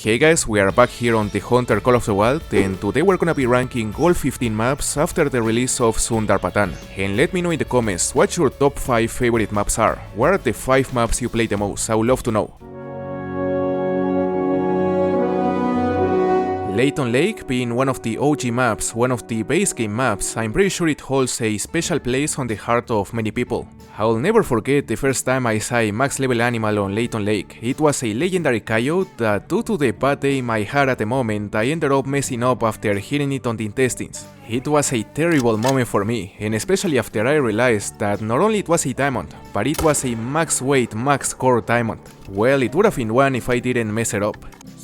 Hey guys, we are back here on theHunter Call of the Wild, and today we're gonna be ranking all 15 maps after the release of Sundarpatan. And let me know in the comments what your top 5 favorite maps are. What are the 5 maps you play the most? I would love to know. Layton Lake being one of the OG maps, one of the base game maps, I'm pretty sure it holds a special place on the heart of many people. I'll never forget the first time I saw a max level animal on Layton Lake. It was a legendary coyote that, due to the bad aim I had at the moment, I ended up messing up after hitting it on the intestines. It was a terrible moment for me, and especially after I realized that not only it was a diamond, but it was a max weight, max core diamond. Well, it would have been one if I didn't mess it up.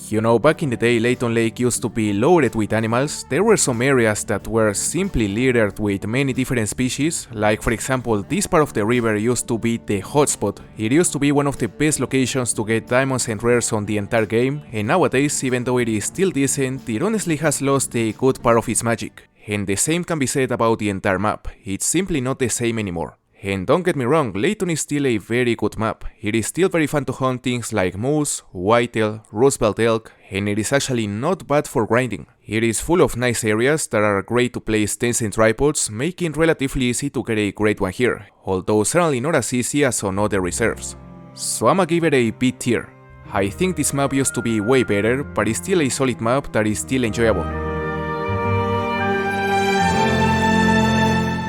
You know, back in the day, Layton Lake used to be loaded with animals. There were some areas that were simply littered with many different species, like for example, this part of the river used to be the hotspot. It used to be one of the best locations to get diamonds and rares on the entire game, and nowadays, even though it is still decent, it honestly has lost a good part of its magic. And the same can be said about the entire map. It's simply not the same anymore. And don't get me wrong, Layton is still a very good map. It is still very fun to hunt things like moose, whitetail, Roosevelt elk, and it is actually not bad for grinding. It is full of nice areas that are great to place tents and tripods, making it relatively easy to get a great one here, although certainly not as easy as on other reserves. So I'ma give it a B tier. I think this map used to be way better, but it's still a solid map that is still enjoyable.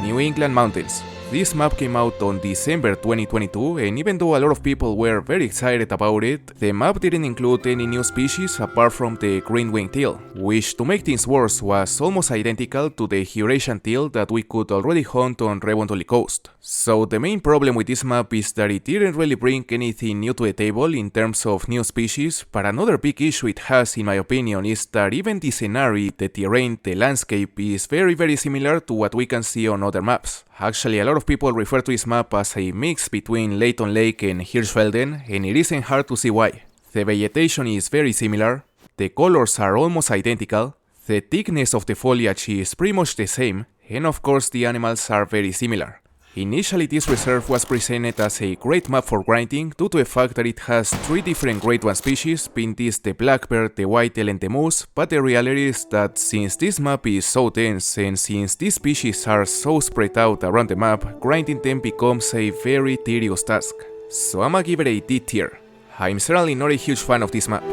New England Mountains. This map came out on December 2022, and even though a lot of people were very excited about it, the map didn't include any new species apart from the green-winged teal, which, to make things worse, was almost identical to the Eurasian teal that we could already hunt on Revontuli Coast. So the main problem with this map is that it didn't really bring anything new to the table in terms of new species, but another big issue it has, in my opinion, is that even the scenery, the terrain, the landscape is very similar to what we can see on other maps. Actually, a lot of people refer to this map as a mix between Layton Lake and Hirschfelden, and it isn't hard to see why. The vegetation is very similar, the colors are almost identical, the thickness of the foliage is pretty much the same, and of course the animals are very similar. Initially, this reserve was presented as a great map for grinding due to the fact that it has 3 different Great One species, being this the black bear, the whitetail and the moose, but the reality is that since this map is so dense and since these species are so spread out around the map, grinding them becomes a very tedious task. So I'ma give it a D tier. I'm certainly not a huge fan of this map.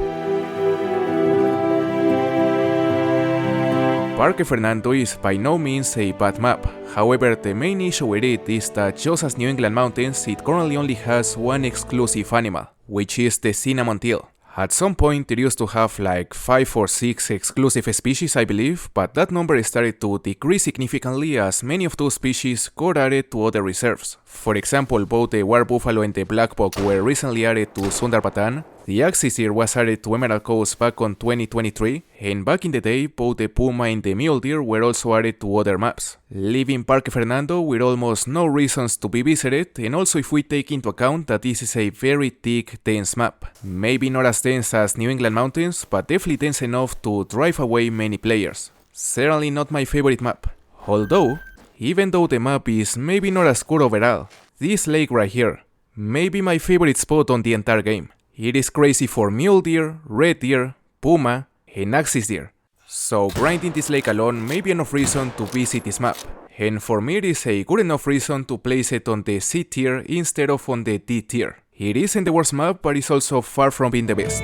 Parque Fernando is by no means a bad map. However, the main issue with it is that just as New England Mountains, it currently only has one exclusive animal, which is the cinnamon teal. At some point it used to have like 5 or 6 exclusive species, I believe, but that number started to decrease significantly as many of those species got added to other reserves. For example, both the war buffalo and the black buck were recently added to Sundarpatan, the axis deer was added to Emerald Coast back on 2023, and back in the day, both the puma and the mule deer were also added to other maps, leaving Parque Fernando with almost no reasons to be visited, and also if we take into account that this is a very thick, dense map. Maybe not as dense as New England Mountains, but definitely dense enough to drive away many players. Certainly not my favorite map. Although, even though the map is maybe not as good overall, this lake right here may be my favorite spot on the entire game. It is crazy for mule deer, red deer, puma, and axis deer. So grinding this lake alone may be enough reason to visit this map. And for me it is a good enough reason to place it on the C tier instead of on the D tier. It isn't the worst map, but it's also far from being the best.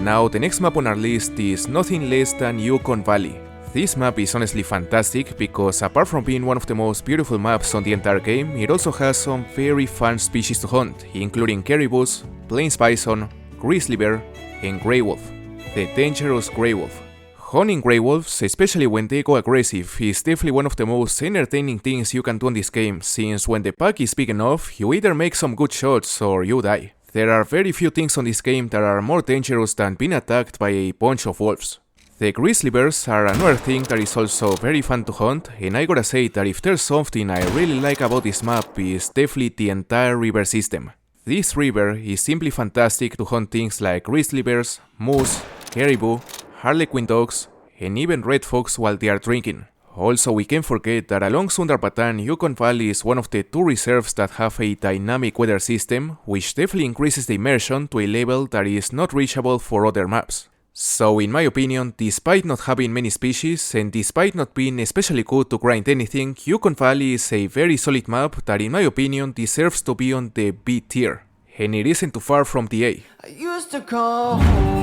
Now the next map on our list is nothing less than Yukon Valley. This map is honestly fantastic because apart from being one of the most beautiful maps on the entire game, it also has some very fun species to hunt, including caribous, plains bison, grizzly bear, and grey wolf, the dangerous grey wolf. Hunting grey wolves, especially when they go aggressive, is definitely one of the most entertaining things you can do in this game, since when the pack is big enough, you either make some good shots or you die. There are very few things on this game that are more dangerous than being attacked by a bunch of wolves. The grizzly bears are another thing that is also very fun to hunt, and I gotta say that if there's something I really like about this map is definitely the entire river system. This river is simply fantastic to hunt things like grizzly bears, moose, caribou, harlequin dogs, and even red fox while they are drinking. Also, we can't forget that along Sundarpatan, Yukon Valley is one of the 2 reserves that have a dynamic weather system, which definitely increases the immersion to a level that is not reachable for other maps. So in my opinion, despite not having many species, and despite not being especially good to grind anything, Yukon Valley is a very solid map that in my opinion deserves to be on the B tier, and it isn't too far from the A. I used to call home.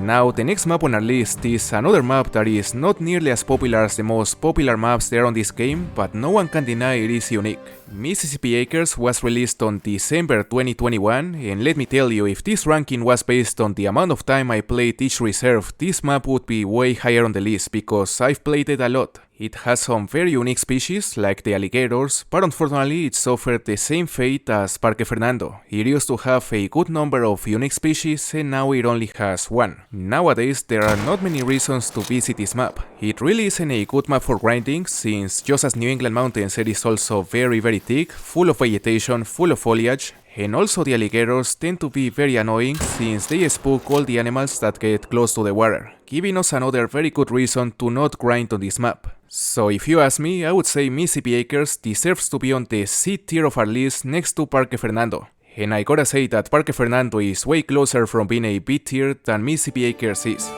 Now, the next map on our list is another map that is not nearly as popular as the most popular maps there on this game, but no one can deny it is unique. Mississippi Acres was released on December 2021, and let me tell you, if this ranking was based on the amount of time I played each reserve, this map would be way higher on the list because I've played it a lot. It has some very unique species, like the alligators, but unfortunately it suffered the same fate as Parque Fernando. It used to have a good number of unique species, and now it only has 1. Nowadays, there are not many reasons to visit this map. It really isn't a good map for grinding, since just as New England mountains, it is also very thick, full of vegetation, full of foliage, and also the alligators tend to be very annoying since they spook all the animals that get close to the water, giving us another very good reason to not grind on this map. So if you ask me, I would say Mississippi Acres deserves to be on the C tier of our list next to Parque Fernando. And I gotta say that Parque Fernando is way closer from being a B tier than Mississippi Acres is.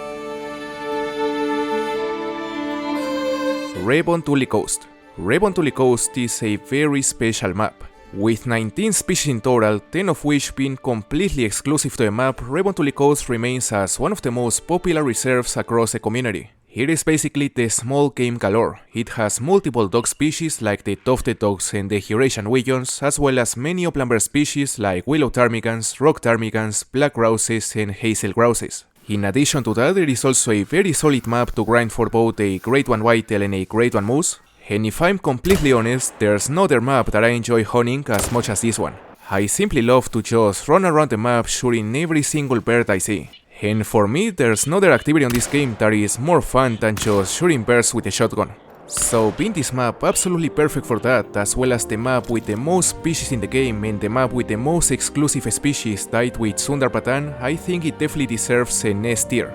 Revontuli Coast. Revontuli Coast is a very special map. With 19 species in total, 10 of which being completely exclusive to the map, Revontuli Coast remains as one of the most popular reserves across the community. It is basically the small game galore. It has multiple dog species like the tufted dogs and the Eurasian wiggons, as well as many upland species like willow ptarmigans, rock ptarmigans, black grouses and hazel grouses. In addition to that, there is also a very solid map to grind for both a Great One Whitetail and a Great One Moose. And if I'm completely honest, there's no other map that I enjoy hunting as much as this one. I simply love to just run around the map shooting every single bird I see. And for me, there's no other activity on this game that is more fun than just shooting birds with a shotgun. So being this map absolutely perfect for that, as well as the map with the most species in the game and the map with the most exclusive species tied with Sundarpatan, I think it definitely deserves an S tier.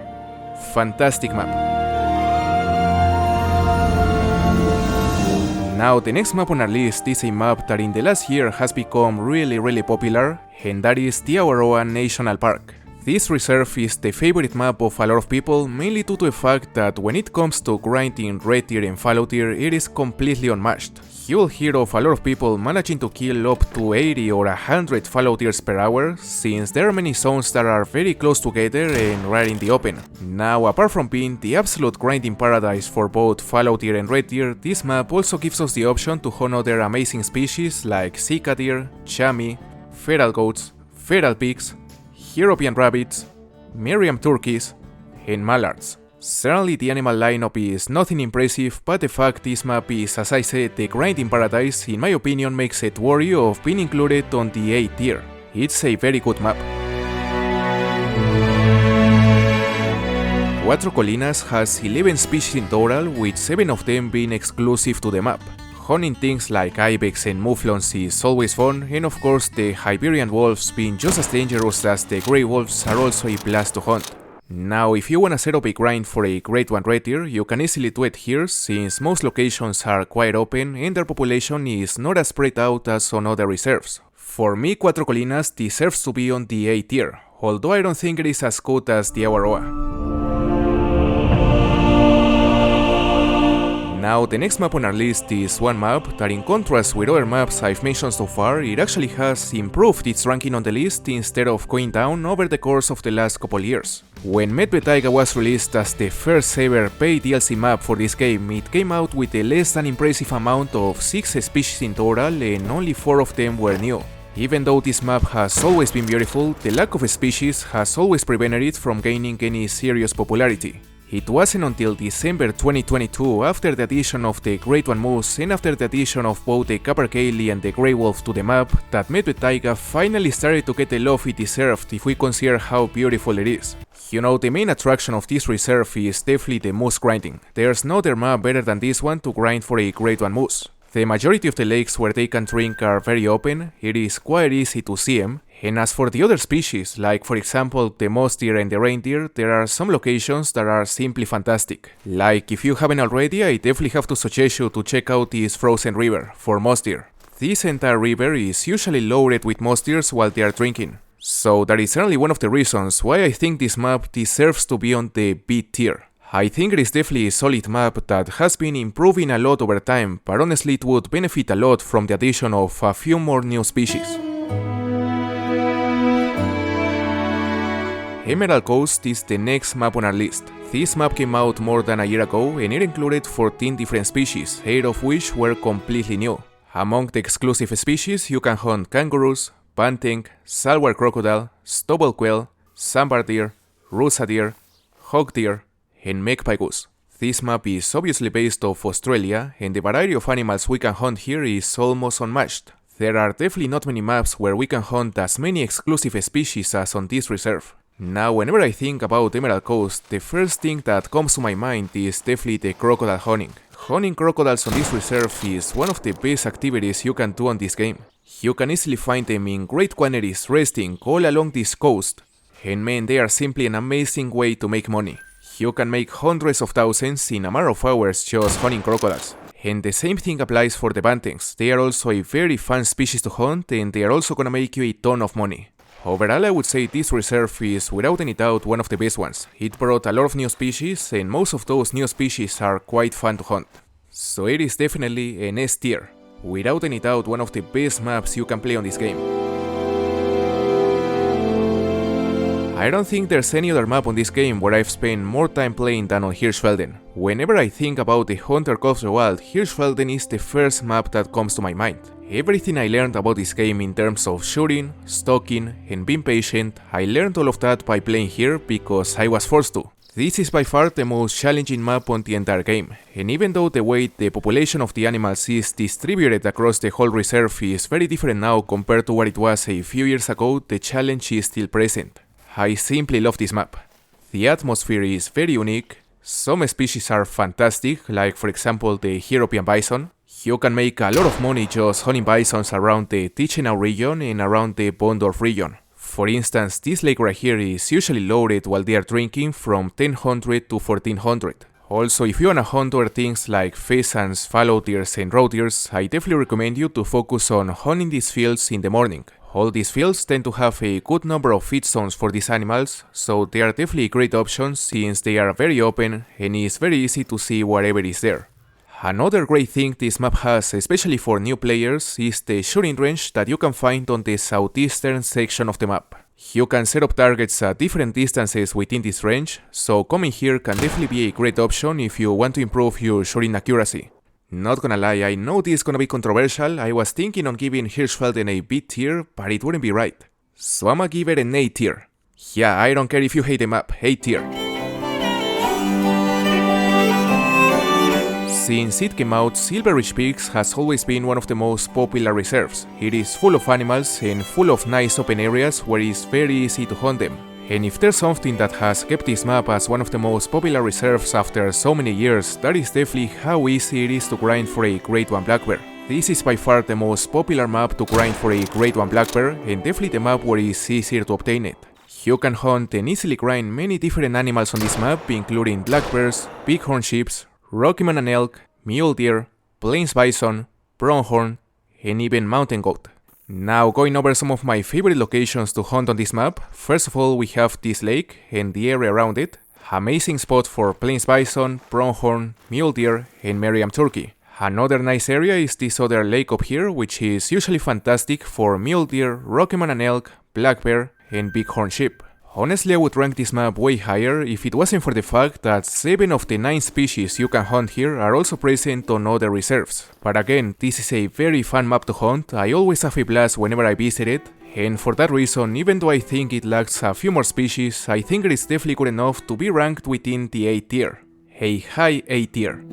Fantastic map. Now, the next map on our list is a map that in the last year has become really popular, and that is the Awaroa National Park. This reserve is the favorite map of a lot of people, mainly due to the fact that when it comes to grinding red tier and fallow tier, it is completely unmatched. You'll hear of a lot of people managing to kill up to 80 or 100 fallow tiers per hour, since there are many zones that are very close together and right in the open. Now, apart from being the absolute grinding paradise for both fallow tier and red tier, this map also gives us the option to hunt other amazing species like Sika deer, chamois, feral goats, feral pigs, European rabbits, Merriam turkeys, and mallards. Certainly the animal lineup is nothing impressive, but the fact this map is, as I said, the grinding paradise, in my opinion makes it worthy of being included on the A tier. It's a very good map. Cuatro Colinas has 11 species in total, with 7 of them being exclusive to the map. Hunting things like ibex and mouflons is always fun, and of course the Iberian wolves, being just as dangerous as the grey wolves, are also a blast to hunt. Now, if you wanna set up a grind for a Great One red tier, you can easily do it here, since most locations are quite open and their population is not as spread out as on other reserves. For me, Cuatro Colinas deserves to be on the A tier, although I don't think it is as good as the Awaroa. Now, the next map on our list is one map that, in contrast with other maps I've mentioned so far, it actually has improved its ranking on the list instead of going down over the course of the last couple years. When Medved Taiga was released as the first ever paid DLC map for this game, it came out with a less than impressive amount of 6 species in total, and only 4 of them were new. Even though this map has always been beautiful, the lack of species has always prevented it from gaining any serious popularity. It wasn't until December 2022, after the addition of the Great One Moose and after the addition of both the capercaillie and the grey wolf to the map, that Medved Taiga finally started to get the love it deserved if we consider how beautiful it is. You know, the main attraction of this reserve is definitely the moose grinding. There's no other map better than this one to grind for a Great One Moose. The majority of the lakes where they can drink are very open, it is quite easy to see them, And as for the other species, like for example the moose deer and the reindeer, there are some locations that are simply fantastic. Like if you haven't already, I definitely have to suggest you to check out this frozen river for moose deer. This entire river is usually loaded with moose deer while they are drinking. So that is certainly one of the reasons why I think this map deserves to be on the B tier. I think it is definitely a solid map that has been improving a lot over time, but honestly it would benefit a lot from the addition of a few more new species. Emerald Coast is the next map on our list. This map came out more than a year ago and it included 14 different species, 8 of which were completely new. Among the exclusive species, you can hunt kangaroos, banteng, saltwater crocodile, stubble quail, sambar deer, rusa deer, hog deer, and magpie goose. This map is obviously based off Australia, and the variety of animals we can hunt here is almost unmatched. There are definitely not many maps where we can hunt as many exclusive species as on this reserve. Now, whenever I think about Emerald Coast, the first thing that comes to my mind is definitely the crocodile hunting. Hunting crocodiles on this reserve is one of the best activities you can do on this game. You can easily find them in great quantities resting all along this coast, and man, they are simply an amazing way to make money. You can make hundreds of thousands in a matter of hours just hunting crocodiles. And the same thing applies for the bantengs. They are also a very fun species to hunt and they are also gonna make you a ton of money. Overall, I would say this reserve is without any doubt one of the best ones. It brought a lot of new species and most of those new species are quite fun to hunt. So it is definitely an S tier. Without any doubt one of the best maps you can play on this game. I don't think there's any other map on this game where I've spent more time playing than on Hirschfelden. Whenever I think about the Hunter of the Wild, Hirschfelden is the first map that comes to my mind. Everything I learned about this game in terms of shooting, stalking, and being patient, I learned all of that by playing here because I was forced to. This is by far the most challenging map on the entire game, and even though the way the population of the animals is distributed across the whole reserve is very different now compared to what it was a few years ago, the challenge is still present. I simply love this map. The atmosphere is very unique, some species are fantastic, like for example the European bison. You can make a lot of money just hunting bisons around the Tichenau region and around the Bondorf region. For instance, this lake right here is usually loaded while they are drinking from 1000 to 1400. Also, if you wanna hunt other things like pheasants, fallow deers and roe deers, I definitely recommend you to focus on hunting these fields in the morning. All these fields tend to have a good number of feed zones for these animals, so they are definitely great options since they are very open and it's very easy to see whatever is there. Another great thing this map has, especially for new players, is the shooting range that you can find on the southeastern section of the map. You can set up targets at different distances within this range, so coming here can definitely be a great option if you want to improve your shooting accuracy. Not gonna lie, I know this is gonna be controversial. I was thinking on giving Hirschfelden a B tier, but it wouldn't be right. So I'ma give it an A tier. Yeah, I don't care if you hate the map, A tier. Since it came out, Silver Ridge Peaks has always been one of the most popular reserves. It is full of animals and full of nice open areas where it's very easy to hunt them. And if there's something that has kept this map as one of the most popular reserves after so many years, that is definitely how easy it is to grind for a Grade 1 black bear. This is by far the most popular map to grind for a Grade 1 black bear and definitely the map where it's easier to obtain it. You can hunt and easily grind many different animals on this map, including black bears, bighorn sheep, Rocky Mountain elk, mule deer, plains bison, pronghorn, and even mountain goat. Now going over some of my favorite locations to hunt on this map, first of all we have this lake and the area around it, amazing spot for plains bison, pronghorn, mule deer, and Merriam turkey. Another nice area is this other lake up here, which is usually fantastic for mule deer, Rocky Mountain elk, black bear, and bighorn sheep. Honestly, I would rank this map way higher if it wasn't for the fact that 7 of the 9 species you can hunt here are also present on other reserves. But again, this is a very fun map to hunt, I always have a blast whenever I visit it, and for that reason, even though I think it lacks a few more species, I think it is definitely good enough to be ranked within the A tier. A high A tier.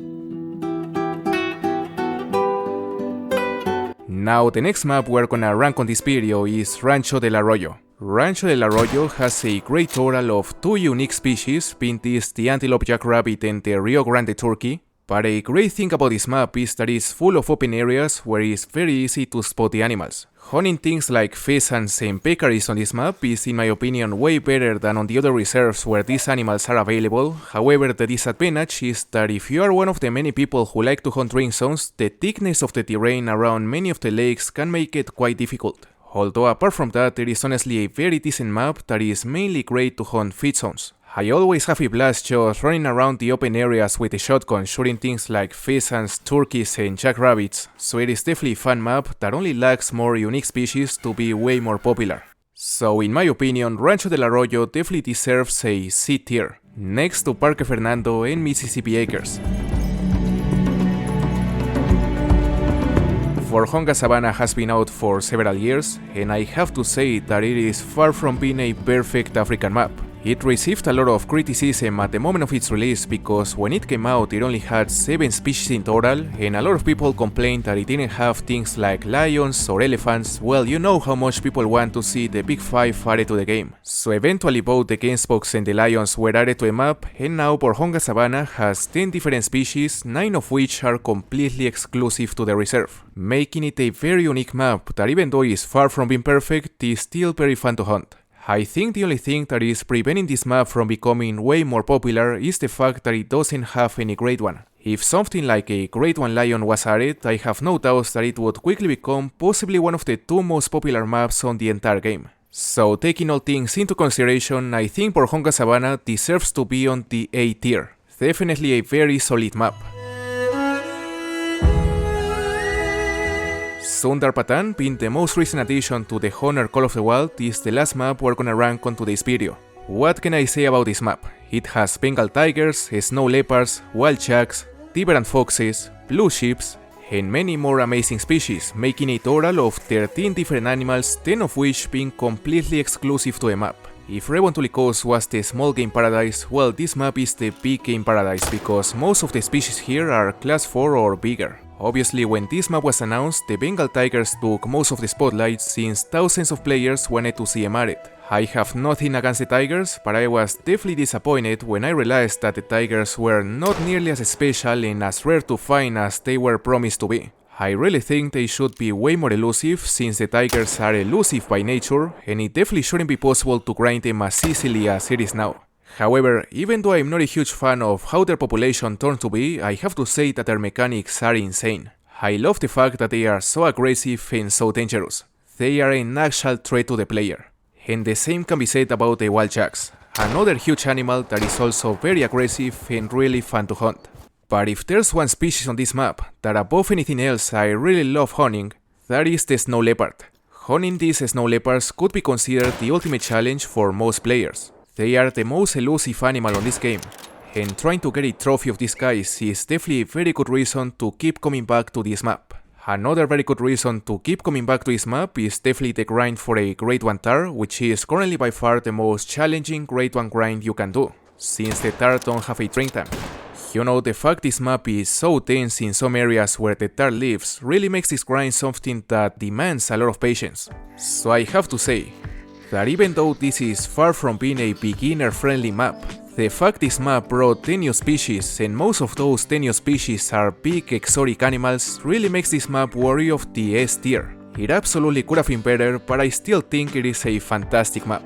Now the next map we're gonna rank on this video is Rancho del Arroyo. Rancho del Arroyo has a great total of 2 unique species, being this the antelope jackrabbit and the Rio Grande turkey, But a great thing about this map is that it's full of open areas where it's very easy to spot the animals. Hunting things like pheasants and peccaries on this map is in my opinion way better than on the other reserves where these animals are available. However, the disadvantage is that if you are one of the many people who like to hunt rain zones, the thickness of the terrain around many of the lakes can make it quite difficult. Although apart from that, it is honestly a very decent map that is mainly great to hunt feed zones. I always have a blast just running around the open areas with a shotgun shooting things like pheasants, turkeys and jackrabbits, so it is definitely a fun map that only lacks more unique species to be way more popular. So in my opinion, Rancho del Arroyo definitely deserves a C tier, next to Parque Fernando and Mississippi Acres. Vurhonga Savanna has been out for several years, and I have to say that it is far from being a perfect African map. It received a lot of criticism at the moment of its release because when it came out it only had 7 species in total, and a lot of people complained that it didn't have things like lions or elephants. Well, you know how much people want to see the big 5 added to the game. So eventually both the gamesbox and the lions were added to a map, and now Vurhonga Savanna has 10 different species, 9 of which are completely exclusive to the reserve, making it a very unique map that even though it is far from being perfect, is still very fun to hunt. I think the only thing that is preventing this map from becoming way more popular is the fact that it doesn't have any Grade 1. If something like a Grade 1 lion was added, I have no doubts that it would quickly become possibly one of the 2 most popular maps on the entire game. So taking all things into consideration, I think Vurhonga Savanna deserves to be on the A tier. Definitely a very solid map. Sundarpatan, being the most recent addition to the Honor Call of the Wild, is the last map we're gonna rank on today's video. What can I say about this map? It has Bengal tigers, snow leopards, wild jacks, Tibetan foxes, blue sheeps, and many more amazing species, making a total of 13 different animals, 10 of which being completely exclusive to the map. If Revontuli Coast was the small game paradise, well, this map is the big game paradise because most of the species here are class 4 or bigger. Obviously, when this map was announced, the Bengal tigers took most of the spotlight since thousands of players wanted to see them added. I have nothing against the tigers, but I was definitely disappointed when I realized that the tigers were not nearly as special and as rare to find as they were promised to be. I really think they should be way more elusive since the tigers are elusive by nature, and it definitely shouldn't be possible to grind them as easily as it is now. However, even though I'm not a huge fan of how their population turned to be, I have to say that their mechanics are insane. I love the fact that they are so aggressive and so dangerous. They are an actual threat to the player. And the same can be said about the wild jacks, another huge animal that is also very aggressive and really fun to hunt. But if there's one species on this map that above anything else I really love hunting, that is the snow leopard. Hunting these snow leopards could be considered the ultimate challenge for most players. They are the most elusive animal on this game, and trying to get a trophy of these guys is definitely a very good reason to keep coming back to this map. Another very good reason to keep coming back to this map is definitely the grind for a Grade 1 tar, which is currently by far the most challenging Grade 1 grind you can do, since the tar don't have a train time. You know, the fact this map is so dense in some areas where the tar lives really makes this grind something that demands a lot of patience. So I have to say that even though this is far from being a beginner-friendly map, the fact this map brought 10 new species, and most of those 10 new species are big exotic animals, really makes this map worthy of the S tier. It absolutely could have been better, but I still think it is a fantastic map.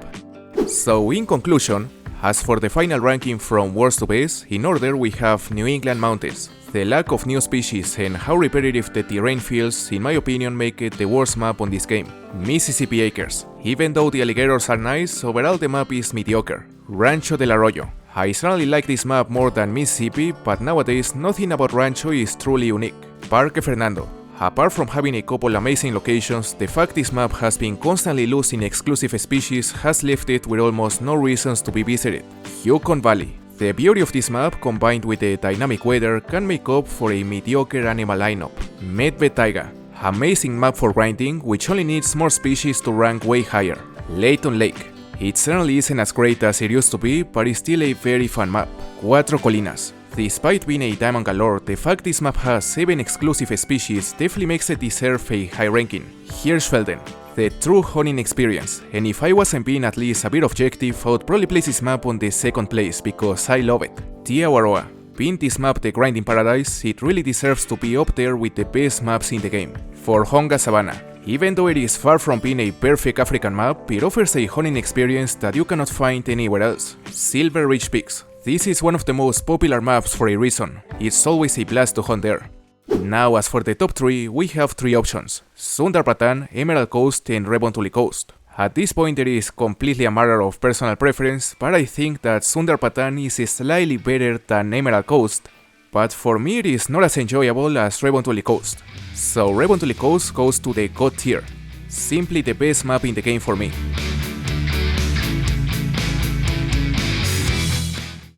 So in conclusion, as for the final ranking from worst to best, in order we have New England mountains. The lack of new species and how repetitive the terrain feels, in my opinion, make it the worst map on this game. Mississippi Acres. Even though the alligators are nice, overall the map is mediocre. Rancho del Arroyo. I certainly like this map more than Mississippi, but nowadays nothing about Rancho is truly unique. Parque Fernando. Apart from having a couple amazing locations, the fact this map has been constantly losing exclusive species has left it with almost no reasons to be visited. Yukon Valley. The beauty of this map, combined with the dynamic weather, can make up for a mediocre animal lineup. Medved Taiga. Amazing map for grinding, which only needs more species to rank way higher. Layton Lake. It certainly isn't as great as it used to be, but it's still a very fun map. Cuatro Colinas. Despite being a diamond galore, the fact this map has 7 exclusive species definitely makes it deserve a high ranking. Hirschfelden. The true hunting experience, and if I wasn't being at least a bit objective, I would probably place this map on the second place because I love it. The Awaroa. Being this map the grinding paradise, it really deserves to be up there with the best maps in the game. Vurhonga Savanna. Even though it is far from being a perfect African map, it offers a hunting experience that you cannot find anywhere else. Silver Ridge Peaks. This is one of the most popular maps for a reason. It's always a blast to hunt there. Now as for the top 3, we have 3 options: Sundarpatan, Emerald Coast and Revontuli Coast. At this point it is completely a matter of personal preference, but I think that Sundarpatan is slightly better than Emerald Coast, but for me it is not as enjoyable as Revontuli Coast. So Revontuli Coast goes to the God tier. Simply the best map in the game for me.